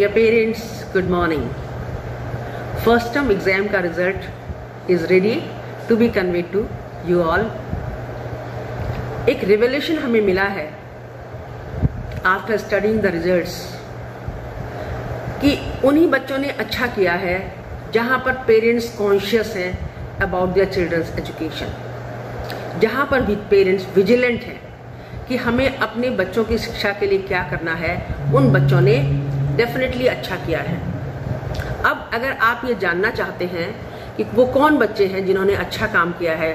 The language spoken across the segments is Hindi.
Dear parents, good morning. First term exam का result is ready to be conveyed to you all. एक revelation हमें मिला है after studying the results कि उन्हीं बच्चों ने अच्छा किया है जहाँ पर पेरेंट्स कॉन्शियस हैं अबाउट देयर चिल्ड्रंस एजुकेशन, जहाँ पर भी पेरेंट्स विजिलेंट हैं कि हमें अपने बच्चों की शिक्षा के लिए क्या करना है, उन बच्चों ने डेफिनेटली अच्छा किया है। अब अगर आप ये जानना चाहते हैं कि वो कौन बच्चे हैं जिन्होंने अच्छा काम किया है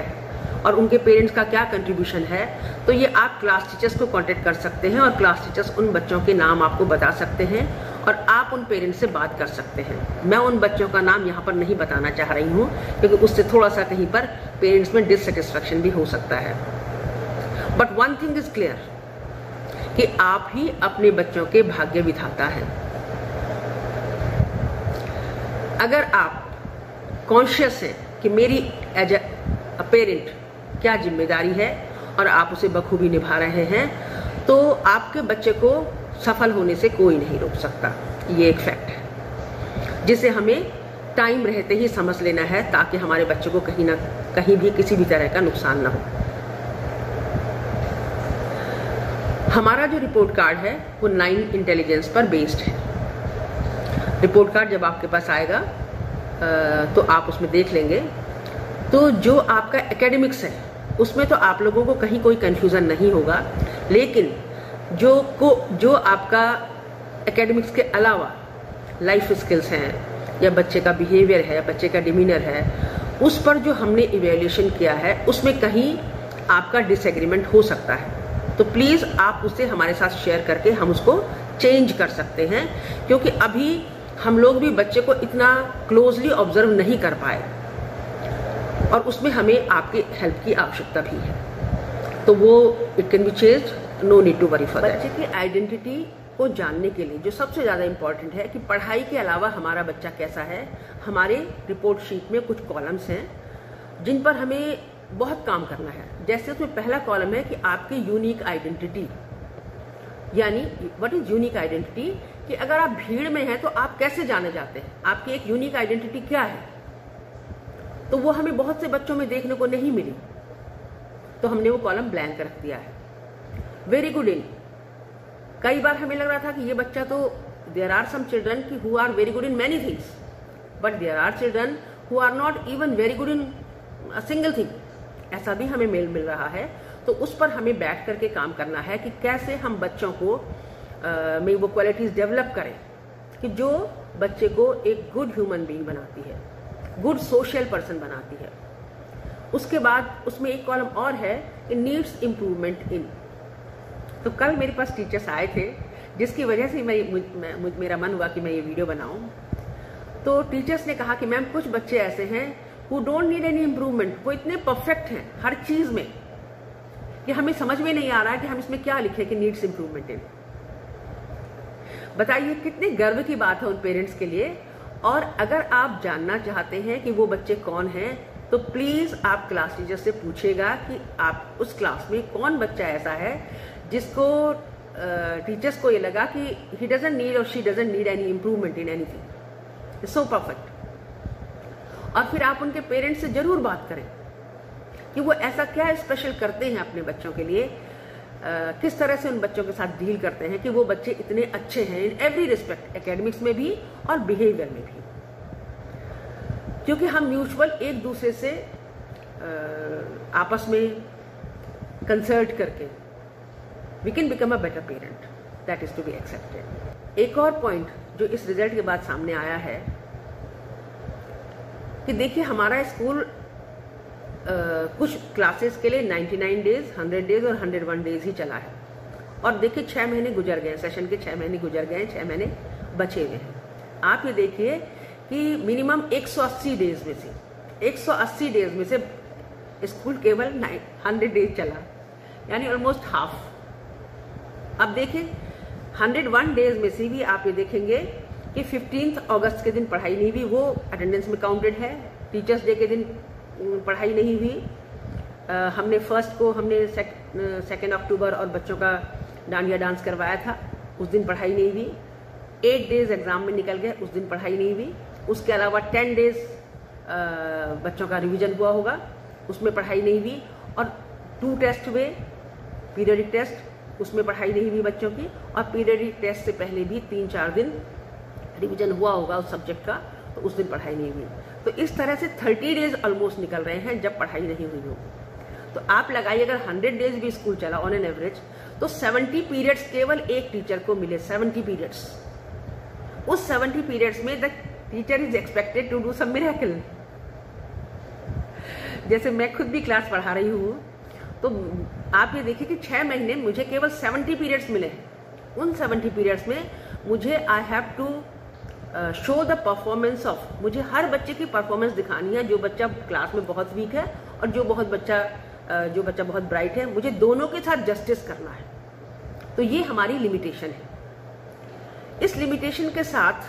और उनके पेरेंट्स का क्या कंट्रीब्यूशन है, तो ये आप क्लास टीचर्स को कांटेक्ट कर सकते हैं और क्लास टीचर्स उन बच्चों के नाम आपको बता सकते हैं और आप उन पेरेंट्स से बात कर सकते हैं। मैं उन बच्चों का नाम यहाँ पर नहीं बताना चाह रही हूँ क्योंकि उससे थोड़ा सा कहीं पर पेरेंट्स में डिससेटिस्फैक्शन भी हो सकता है। But one thing is clear कि आप ही अपने बच्चों के भाग्य विधाता हैं। अगर आप कॉन्शियस हैं कि मेरी एज अ पेरेंट क्या जिम्मेदारी है और आप उसे बखूबी निभा रहे हैं, तो आपके बच्चे को सफल होने से कोई नहीं रोक सकता। ये एक फैक्ट है जिसे हमें टाइम रहते ही समझ लेना है ताकि हमारे बच्चे को कहीं ना कहीं भी किसी भी तरह का नुकसान ना हो। हमारा जो रिपोर्ट कार्ड है वो 9 इंटेलिजेंस पर बेस्ड है। रिपोर्ट कार्ड जब आपके पास आएगा तो आप उसमें देख लेंगे, तो जो आपका एकेडमिक्स है उसमें तो आप लोगों को कहीं कोई कंफ्यूजन नहीं होगा, लेकिन जो आपका एकेडमिक्स के अलावा लाइफ स्किल्स हैं या बच्चे का बिहेवियर है, बच्चे का डिमीनर है, उस पर जो हमने इवैल्यूएशन किया है उसमें कहीं आपका डिसएग्रीमेंट हो सकता है। तो प्लीज आप उसे हमारे साथ शेयर करके हम उसको चेंज कर सकते हैं, क्योंकि अभी हम लोग भी बच्चे को इतना क्लोजली ऑब्जर्व नहीं कर पाए और उसमें हमें आपकी हेल्प की आवश्यकता भी है। तो वो it can be changed, no need to worry for that. बच्चे की आइडेंटिटी को जानने के लिए जो सबसे ज्यादा इंपॉर्टेंट है कि पढ़ाई के अलावा हमारा बच्चा कैसा है, हमारे रिपोर्ट शीट में कुछ कॉलम्स हैं जिन पर हमें बहुत काम करना है। जैसे उसमें पहला कॉलम है कि आपकी यूनिक आइडेंटिटी, यानी व्हाट इज यूनिक आइडेंटिटी, कि अगर आप भीड़ में हैं तो आप कैसे जाने जाते हैं, आपकी एक यूनिक आइडेंटिटी क्या है। तो वो हमें बहुत से बच्चों में देखने को नहीं मिली, तो हमने वो कॉलम ब्लैंक रख दिया है। वेरी गुड इन, कई बार हमें लग रहा था कि ये बच्चा तो देयर आर सम चिल्ड्रन की who are very good in many things, but there are children who are not even very good in a single thing, ऐसा भी हमें मेल मिल रहा है। तो उस पर हमें बैठ करके काम करना है कि कैसे हम बच्चों को में वो क्वालिटीज डेवलप करें कि जो बच्चे को एक गुड ह्यूमन बीइंग बनाती है, गुड सोशल पर्सन बनाती है। उसके बाद उसमें एक कॉलम और है, नीड्स इम्प्रूवमेंट इन। तो कल मेरे पास टीचर्स आए थे जिसकी वजह से मेरा मन हुआ कि मैं ये वीडियो बनाऊं। तो टीचर्स ने कहा कि मैम कुछ बच्चे ऐसे हैं who don't need any improvement, वो इतने परफेक्ट हैं हर चीज में कि हमें समझ में नहीं आ रहा है कि हम इसमें क्या लिखें कि नीड्स इम्प्रूवमेंट इन। बताइए कितने गर्व की बात है उन पेरेंट्स के लिए। और अगर आप जानना चाहते हैं कि वो बच्चे कौन हैं, तो प्लीज आप क्लास टीचर से पूछेगा कि आप उस क्लास में कौन बच्चा ऐसा है जिसको टीचर्स को ये लगा कि ही डजंट नीड और she doesn't need any improvement in anything, it's so perfect. और फिर आप उनके पेरेंट्स से जरूर बात करें कि वो ऐसा क्या स्पेशल करते हैं अपने बच्चों के लिए, किस तरह से उन बच्चों के साथ डील करते हैं कि वो बच्चे इतने अच्छे हैं इन एवरी रिस्पेक्ट, एकेडमिक्स में भी और बिहेवियर में भी। क्योंकि हम म्यूचुअल एक दूसरे से आपस में कंसल्ट करके we can become a better parent, that is to be accepted. एक और पॉइंट जो इस रिजल्ट के बाद सामने आया है कि देखिए हमारा स्कूल कुछ क्लासेस के लिए 99 डेज, 100 डेज और 101 डेज ही चला है। और देखिए 6 महीने गुजर गए, सेशन के 6 महीने गुजर गए, 6 महीने बचे हुए हैं। आप ये देखिए कि मिनिमम 180 डेज में से 180 डेज में से स्कूल केवल 100 डेज चला, यानी ऑलमोस्ट हाफ। अब देखिए 101 डेज में से भी आप ये देखेंगे कि 15 अगस्त के दिन पढ़ाई नहीं हुई, वो अटेंडेंस में काउंटेड है। टीचर्स डे के दिन पढ़ाई नहीं हुई। हमने फर्स्ट को हमने 2 अक्टूबर और बच्चों का डांडिया डांस करवाया था, उस दिन पढ़ाई नहीं हुई। 8 डेज एग्जाम में निकल गए, उस दिन पढ़ाई नहीं हुई। उसके अलावा 10 डेज बच्चों का रिवीजन हुआ होगा, उसमें पढ़ाई नहीं हुई। और 2 टेस्ट हुए, पीरियडिक टेस्ट, उसमें पढ़ाई नहीं हुई बच्चों की। और पीरियडिक टेस्ट से पहले भी 3-4 दिन रिवीजन हुआ होगा उस सब्जेक्ट का, तो उस दिन पढ़ाई नहीं हुई। तो इस तरह से 30 डेज ऑलमोस्ट निकल रहे हैं जब पढ़ाई नहीं हुई हो। तो आप लगाइए, अगर 100 डेज भी स्कूल चला ऑन एन एवरेज, तो 70 पीरियड्स केवल एक टीचर को मिले। 70 पीरियड्स, उस 70 पीरियड्स में the teacher is expected to do some miracle. जैसे मैं खुद भी क्लास पढ़ा रही हूँ, तो आप ये देखिए कि 6 महीने मुझे केवल 70 पीरियड्स मिले हैं। उन 70 पीरियड्स में मुझे I have to show the performance of, मुझे हर बच्चे की परफॉर्मेंस दिखानी है। जो बच्चा क्लास में बहुत वीक है और जो बच्चा बहुत ब्राइट है, मुझे दोनों के साथ जस्टिस करना है। तो ये हमारी लिमिटेशन है। इस लिमिटेशन के साथ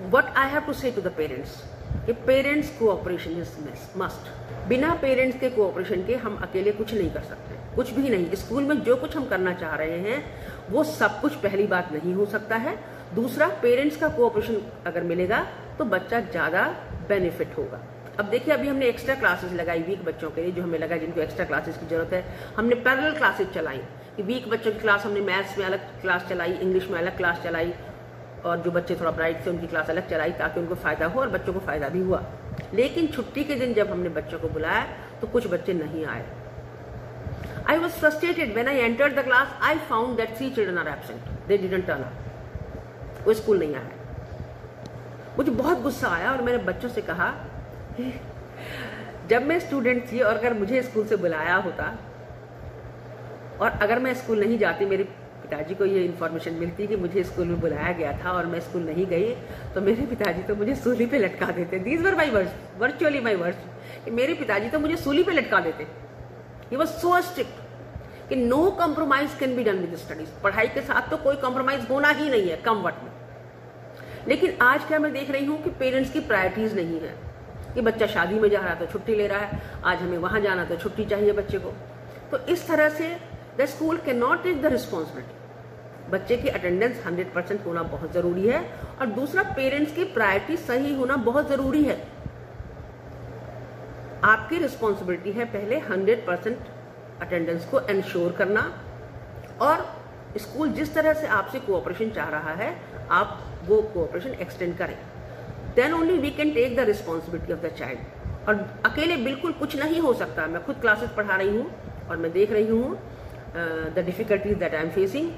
व्हाट आई हैव टू से टू द पेरेंट्स, कि पेरेंट्स कोऑपरेशन इज मस्ट। बिना पेरेंट्स के कोऑपरेशन के हम अकेले कुछ नहीं कर सकते, कुछ भी नहीं। स्कूल में जो कुछ हम करना चाह रहे हैं वो सब कुछ पहली बात नहीं हो सकता है। दूसरा, पेरेंट्स का कोऑपरेशन अगर मिलेगा तो बच्चा ज्यादा बेनिफिट होगा। अब देखिए, अभी हमने एक्स्ट्रा क्लासेस लगाई वीक बच्चों के लिए, जो हमें लगा जिनको एक्स्ट्रा क्लासेस की जरूरत है। हमने पैरेलल क्लासेस चलाई कि वीक बच्चों की क्लास हमने मैथ्स में अलग क्लास चलाई, इंग्लिश में अलग क्लास चलाई, और जो बच्चे थोड़ा ब्राइट थे उनकी क्लास अलग चलाई, ताकि उनको फायदा हो और बच्चों को फायदा भी हुआ। लेकिन छुट्टी के दिन जब हमने बच्चों को बुलाया तो कुछ बच्चे नहीं आए। I was frustrated when I entered the class. I found that 3 children are absent. They didn't turn up. वो स्कूल नहीं आए। मुझे बहुत गुस्सा आया और मैंने बच्चों से कहा, जब मैं स्टूडेंट थी और अगर मुझे स्कूल से बुलाया होता और अगर मैं स्कूल नहीं जाती, मेरे पिताजी को ये इन्फॉर्मेशन मिलती कि मुझे स्कूल में बुलाया गया था और मैं स्कूल नहीं गई, तो मेरे पिताजी तो मुझे सूली पे लटका देते। These were my words, virtually my words, कि मेरे पिताजी तो मुझे सूली पे लटका देते। He was so strict कि no compromise can be done with studies। पढ़ाई के साथ तो कोई compromise होना ही नहीं है, कम वक्त में। लेकिन आज क्या मैं देख रही हूँ कि पेरेंट्स की प्रायोरिटीज नहीं है, कि बच्चा शादी में जा रहा है तो छुट्टी ले रहा है, आज हमें वहां जाना तो छुट्टी चाहिए बच्चे को। तो इस तरह से the school can not take the responsibility. बच्चे की अटेंडेंस 100% होना बहुत जरूरी है, और दूसरा, पेरेंट्स की प्रायोरिटी सही होना बहुत जरूरी है। आपकी रिस्पॉन्सिबिलिटी है पहले 100% अटेंडेंस को एंश्योर करना, और स्कूल जिस तरह से आपसे कोऑपरेशन चाह रहा है आप वो कोऑपरेशन एक्सटेंड करें। Then only we can take the responsibility of the child. और अकेले बिल्कुल कुछ नहीं हो सकता। मैं खुद क्लासेस पढ़ा रही हूँ और मैं देख रही हूँ the difficulties that I am facing,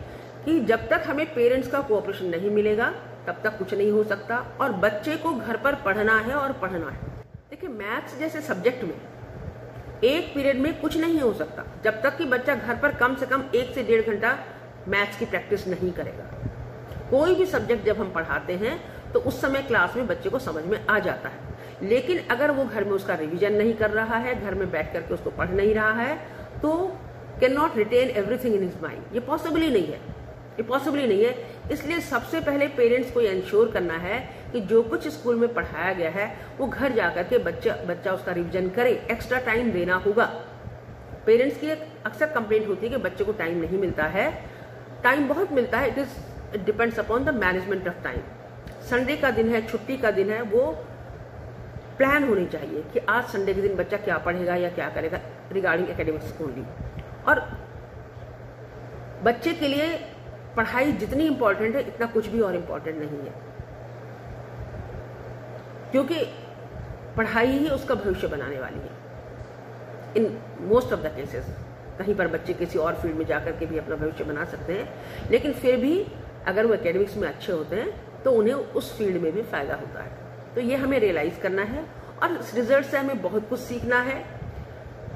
कि जब तक हमें पेरेंट्स का कोऑपरेशन नहीं मिलेगा तब तक कुछ नहीं हो सकता। और बच्चे को घर पर पढ़ना है और पढ़ना है। देखिए, मैथ्स जैसे सब्जेक्ट में एक पीरियड में कुछ नहीं हो सकता जब तक कि बच्चा घर पर कम से कम 1 से 1.5 घंटा मैथ्स की प्रैक्टिस नहीं करेगा। कोई भी सब्जेक्ट जब हम पढ़ाते हैं तो उस समय क्लास में बच्चे को समझ में आ जाता है, लेकिन अगर वो घर में उसका रिवीजन नहीं कर रहा है, घर में बैठ करके उसको पढ़ नहीं रहा है, तो can not retain everything in his mind. ये पॉसिबल ही नहीं है, ये पॉसिबल नहीं है। इसलिए सबसे पहले पेरेंट्स को इंश्योर करना है कि जो कुछ स्कूल में पढ़ाया गया है वो घर जाकर के बच्चा उसका रिवीजन करे। एक्स्ट्रा टाइम देना होगा। पेरेंट्स की अक्सर कंप्लेंट होती है कि बच्चे को टाइम नहीं मिलता है। टाइम बहुत मिलता है, it depends upon the management of time. Sunday का दिन है, छुट्टी का दिन है, वो प्लान होनी चाहिए कि आज संडे के दिन बच्चा क्या पढ़ेगा या क्या करेगा रिगार्डिंग एकेडमिक्स ओनली। और बच्चे के लिए पढ़ाई जितनी इंपॉर्टेंट है इतना कुछ भी और इंपॉर्टेंट नहीं है, क्योंकि पढ़ाई ही उसका भविष्य बनाने वाली है। In most of the cases कहीं पर बच्चे किसी और फील्ड में जाकर के भी अपना भविष्य बना सकते हैं, लेकिन फिर भी अगर वो एकेडमिक्स में अच्छे होते हैं तो उन्हें उस फील्ड में भी फायदा होता है। तो ये हमें रियलाइज करना है और इस रिजल्ट से हमें बहुत कुछ सीखना है।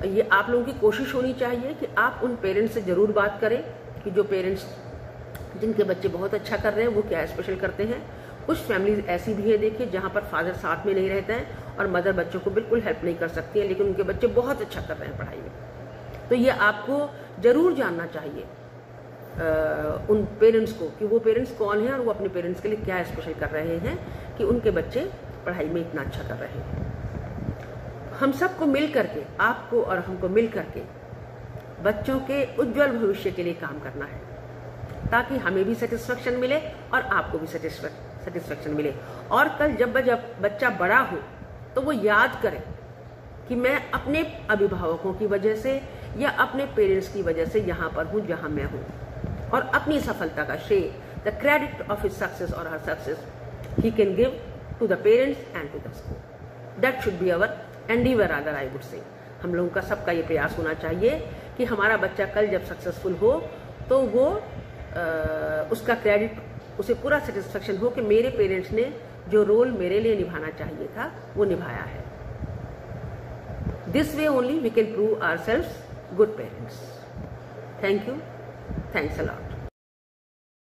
ये आप लोगों की कोशिश होनी चाहिए कि आप उन पेरेंट्स से जरूर बात करें कि जो पेरेंट्स जिनके बच्चे बहुत अच्छा कर रहे हैं वो क्या स्पेशल करते हैं। कुछ फैमिलीज ऐसी भी है, देखिए, जहां पर फादर साथ में नहीं रहते हैं और मदर बच्चों को बिल्कुल हेल्प नहीं कर सकती है, लेकिन उनके बच्चे बहुत अच्छा कर रहे हैं पढ़ाई में। तो ये आपको जरूर जानना चाहिए उन पेरेंट्स को कि वो पेरेंट्स कौन है और वो अपने पेरेंट्स के लिए क्या स्पेशल कर रहे हैं कि उनके बच्चे पढ़ाई में इतना अच्छा कर रहे हैं। हम सबको मिल करके, आपको और हमको मिल करके बच्चों के उज्जवल भविष्य के लिए काम करना है। ताकि हमें भी सेटिस्फेक्शन मिले और आपको भी सेटिस्फेक्शन मिले। और कल जब बच्चा बड़ा हो तो वो याद करे कि मैं अपने अभिभावकों की वजह से या अपने पेरेंट्स की वजह से यहाँ पर हूँ जहाँ मैं हूँ, और अपनी सफलता का श्रेय, the credit of his success और हर success he can give to the parents and to the school. That should be our endeavour, rather I would say. हम लोगों का सबका ये प्रयास होना चाहिए कि हमारा बच्चा कल जब सक्सेसफुल हो तो वो उसका क्रेडिट, उसे पूरा सेटिस्फेक्शन हो कि मेरे पेरेंट्स ने जो रोल मेरे लिए निभाना चाहिए था वो निभाया है। This way only we can prove ourselves good parents. Thank you, thanks a lot.